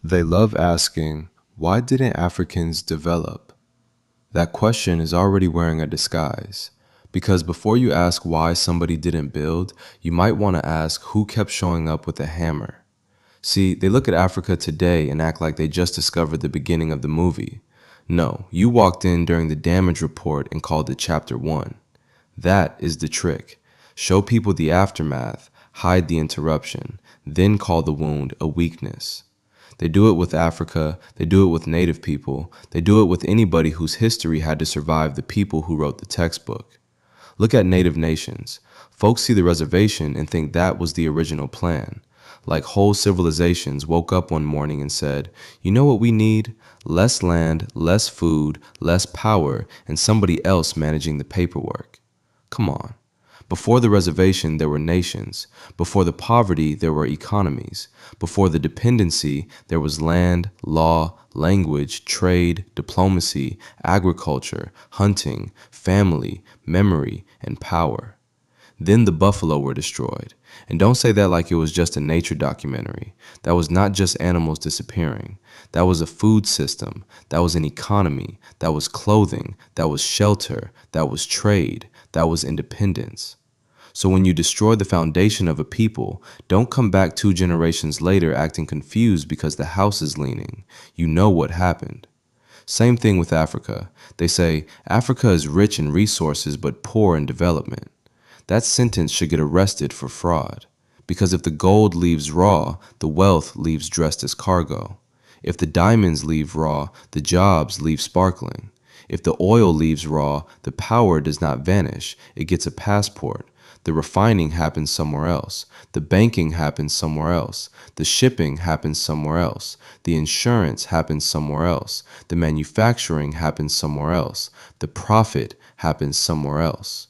They love asking, why didn't Africans develop? That question is already wearing a disguise. Because before you ask why somebody didn't build, you might want to ask who kept showing up with a hammer. See, they look at Africa today and act like they just discovered the beginning of the movie. No, you walked in during the damage report and called it Chapter 1. That is the trick. Show people the aftermath, hide the interruption, then call the wound a weakness. They do it with Africa, they do it with Native people, they do it with anybody whose history had to survive the people who wrote the textbook. Look at Native nations. Folks see the reservation and think that was the original plan. Like whole civilizations woke up one morning and said, you know what we need? Less land, less food, less power, and somebody else managing the paperwork. Come on. Before the reservation, there were nations. Before the poverty, there were economies. Before the dependency, there was land, law, language, trade, diplomacy, agriculture, hunting, family, memory, and power. Then the buffalo were destroyed. And don't say that like it was just a nature documentary. That was not just animals disappearing. That was a food system. That was an economy. That was clothing. That was shelter. That was trade. That was independence. So when you destroy the foundation of a people, don't come back 2 generations later acting confused because the house is leaning. You know what happened. Same thing with Africa. They say, Africa is rich in resources but poor in development. That sentence should get arrested for fraud. Because if the gold leaves raw, the wealth leaves dressed as cargo. If the diamonds leave raw, the jobs leave sparkling. If the oil leaves raw, the power does not vanish, it gets a passport. The refining happens somewhere else. The banking happens somewhere else. The shipping happens somewhere else. The insurance happens somewhere else. The manufacturing happens somewhere else. The profit happens somewhere else.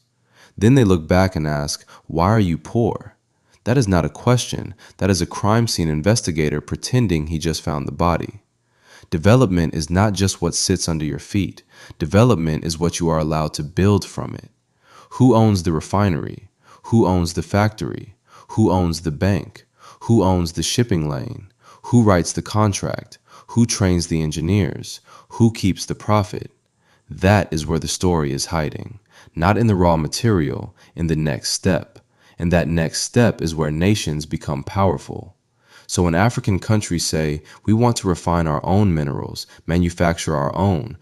Then they look back and ask, why are you poor? That is not a question. That is a crime scene investigator pretending he just found the body. Development is not just what sits under your feet. Development is what you are allowed to build from it. Who owns the refinery? Who owns the factory? Who owns the bank? Who owns the shipping lane? Who writes the contract? Who trains the engineers? Who keeps the profit? That is where the story is hiding. Not in the raw material, in the next step. And that next step is where nations become powerful. So when African countries say, we want to refine our own minerals, manufacture our own,